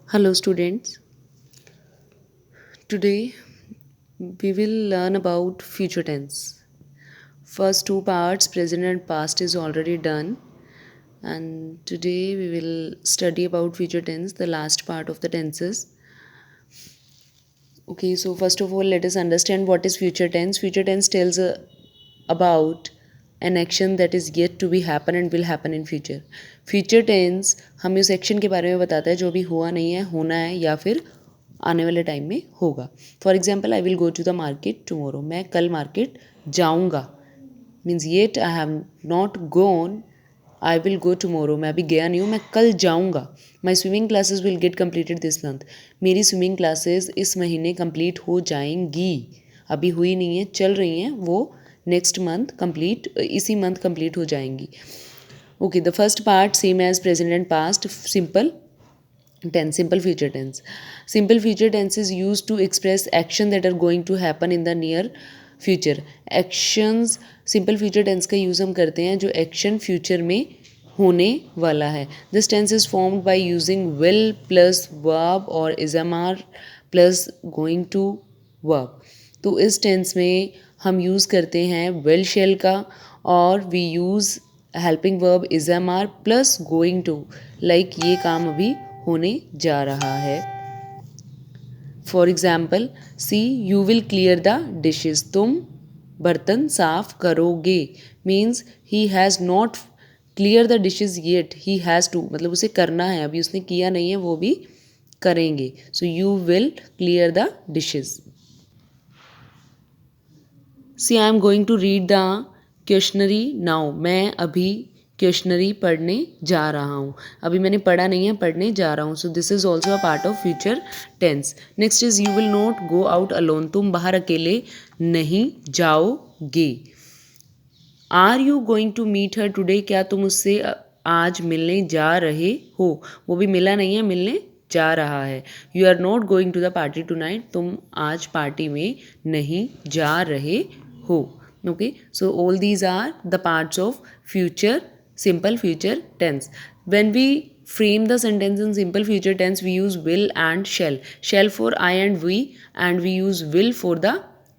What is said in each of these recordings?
Hello, students. Today we will learn about future tense. First two parts, present and past, is already done, and today we will study about future tense, the last part of the tenses. Okay, so first of all, let us understand what is future tense. Future tense tells about an action that is yet to be happen and will happen in future. Future tense हमें उस action के बारे में बताता है जो अभी हुआ नहीं है, होना है या फिर आने वाले टाइम में होगा. For example, I will go to the market tomorrow. मैं कल मार्केट जाऊँगा. Means yet I have not gone, I will go tomorrow. मैं अभी गया नहीं हूँ, मैं कल जाऊँगा. My swimming classes will get completed this month. मेरी स्विमिंग क्लासेस इस महीने कंप्लीट हो जाएंगी. अभी हुई नहीं है, चल रही हैं, वो नेक्स्ट मंथ कंप्लीट, इसी मंथ कंप्लीट हो जाएंगी. Okay, the first part same as present and past. Simple tense, simple future tense. Simple future tense is used to express action that are going to happen in the near future. Actions, simple future tense का use हम करते हैं जो action future में होने वाला है. This tense is formed by using will plus verb और is am are plus going to verb. तो इस टेंस में हम यूज़ करते हैं विल शेल का, और we use helping verb is am are plus going to. Like ये काम अभी होने जा रहा है. For example, see you will clear the dishes. तुम बर्तन साफ करोगे. Means he has not clear the dishes yet, he has to, मतलब उसे करना है, अभी उसने किया नहीं है, वो भी करेंगे. So you will clear the dishes. See I am going to read the questionnaire now. मैं अभी क्वेश्चनरी पढ़ने जा रहा हूँ. अभी मैंने पढ़ा नहीं है, पढ़ने जा रहा हूँ. So this is also a part of future tense. Next is you will not go out alone. तुम बाहर अकेले नहीं जाओगे. Are you going to meet her today. क्या तुम उससे आज मिलने जा रहे हो. वो भी मिला नहीं है, मिलने जा रहा है. You are not going to the party tonight. तुम आज पार्टी में नहीं जा रहे हो. Okay, so all these are the parts of future, simple future tense. When we frame the sentence in simple future tense, we use will and shall. Shall for I and we, and we use will for the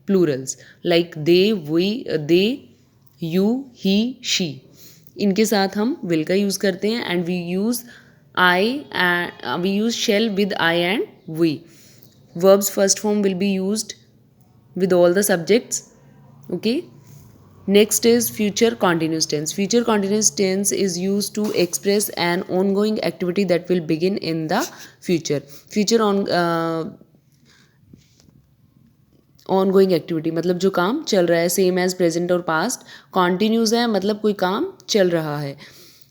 plurals like they, we, they, you, he, she. इनके साथ हम will का use करते हैं. And we use I and we use shall with I and we. Verbs first form will be used with all the subjects. Okay. Next is future continuous tense. Future continuous tense is used to express an ongoing activity that will begin in the future. Future ongoing activity मतलब जो काम चल रहा है, same as present और past. Continuous है मतलब कोई काम चल रहा है.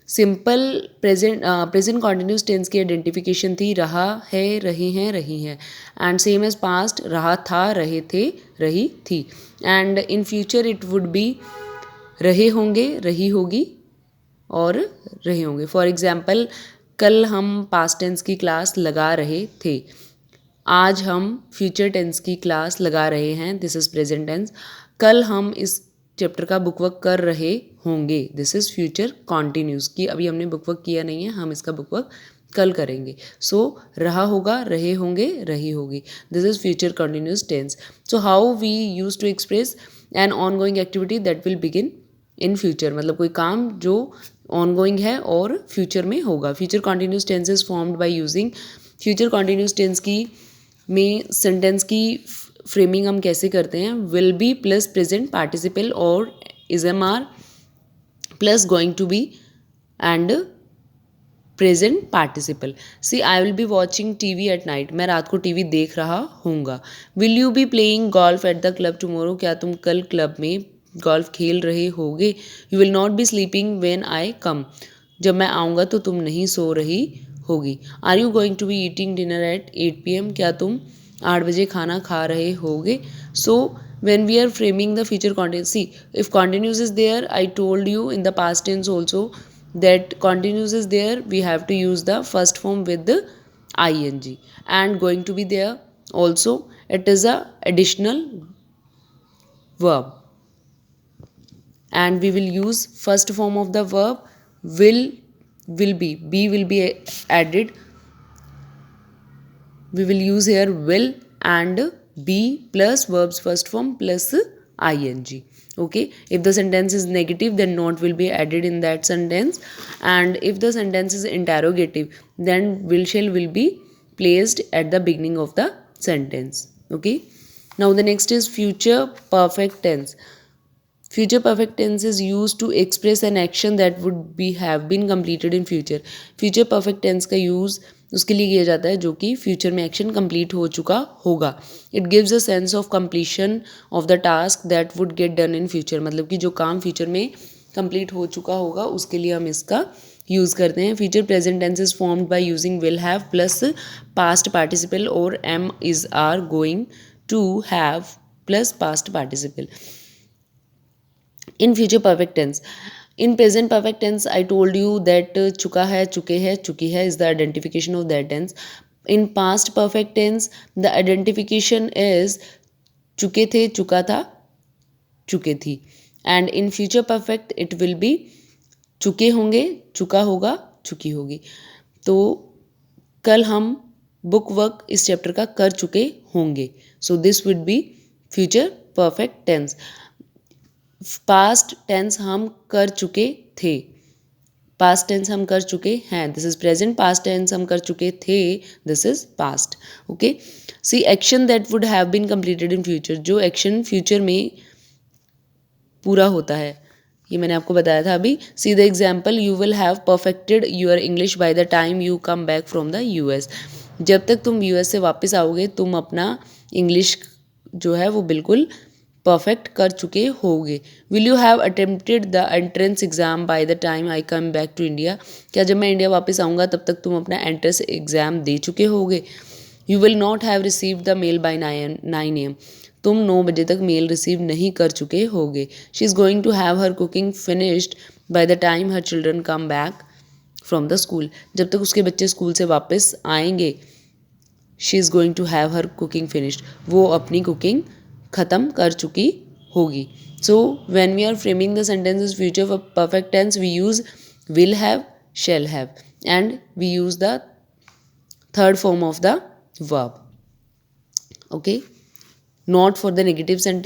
सिंपल प्रेजेंट कॉन्टिन्यूस टेंस की आइडेंटिफिकेशन थी रहा है, रहे हैं, रही हैं. एंड सेम एज पास्ट, रहा था, रहे थे, रही थी. And in future it would be रहे होंगे, रही होगी और रहे होंगे. फॉर एग्जाम्पल, कल हम पास्ट टेंस की क्लास लगा रहे थे. आज हम फ्यूचर टेंस की क्लास लगा रहे हैं. This is present tense. कल हम इस चैप्टर का बुक वर्क कर रहे होंगे. दिस इज़ फ्यूचर कॉन्टिन्यूस की अभी हमने बुक वर्क किया नहीं है, हम इसका बुक वर्क कल करेंगे. सो रहा होगा, रहे होंगे, रही होगी. This is future continuous tense. So how we use to express an ongoing activity that will begin in future. मतलब कोई काम जो ऑन गोइंग है और फ्यूचर में होगा. Future continuous tense is formed by using. Future continuous tense की में सेंटेंस की फ्रेमिंग हम कैसे करते हैं. Will be plus present participle और is am are plus going to be and present participle. See I will be watching TV at night. मैं रात को टीवी देख रहा हूँगा. Will you be playing golf at the club tomorrow. क्या तुम कल क्लब में गोल्फ खेल रहे होगे. You will not be sleeping when I come. जब मैं आऊँगा तो तुम नहीं सो रही होगी. Are you going to be eating dinner at 8 PM. क्या तुम 8 बजे खाना खा रहे होगे. सो when we are framing the future continuous, see, if continuous is there, I told you in the past tense also that continuous is there, we have to use the first form with the ing. And going to be there also, it is a additional verb, and we will use first form of the verb will be, be will be added we will use here will and be plus verbs first form plus ing. Okay, if the sentence is negative, then not will be added in that sentence, and if the sentence is interrogative, then will be placed at the beginning of the sentence. Okay, now the next is future perfect tense. Future perfect tense is used to express an action that would be have been completed in future. Future perfect tense का use उसके लिए किया जाता है जो कि future में action complete हो चुका होगा. It gives a sense of completion of the task that would get done in future. मतलब कि जो काम फ्यूचर में कंप्लीट हो चुका होगा उसके लिए हम इसका यूज़ करते हैं. Future present tense is formed by using will have plus past participle और am is are going to have plus past participle. In future perfect tense, in present perfect tense, I told you that चुका है, चुके हैं, चुकी है is the identification of that tense. In past perfect tense, the identification is चुके थे, चुका था, चुके थी. And in future perfect, it will be चुके होंगे, चुका होगा, चुकी होगी. तो कल हम बुक वर्क इस चैप्टर का कर चुके होंगे. So this would be future perfect tense. Past tense हम कर चुके थे, पास्ट टेंस हम कर चुके हैं, this is present. Past tense हम कर चुके थे, this is past. Okay, see action that would have been completed in future. जो एक्शन फ्यूचर में पूरा होता है, ये मैंने आपको बताया था अभी. See the example, you will have perfected your English by the time you come back from the US. जब तक तुम यूएस से वापस आओगे तुम अपना इंग्लिश जो है वो बिल्कुल परफेक्ट कर चुके होगे. Will you have attempted the entrance exam by the time I come back to India. क्या जब मैं इंडिया वापस आऊँगा तब तक तुम अपना एंट्रेंस एग्जाम दे चुके होगे. You will not have receive the mail by 9 AM. तुम 9 बजे तक मेल रिसीव नहीं कर चुके होगे. She is going to have her cooking finished by the time her children come back from the school. जब तक उसके बच्चे स्कूल से वापस आएंगे, she is going to have her cooking finished, वो अपनी कुकिंग ख़त्म कर चुकी होगी. So when we are framing the sentences future for perfect tense, we use will have, shall have, and we use the third form of the verb. Okay, not for the negative sentence.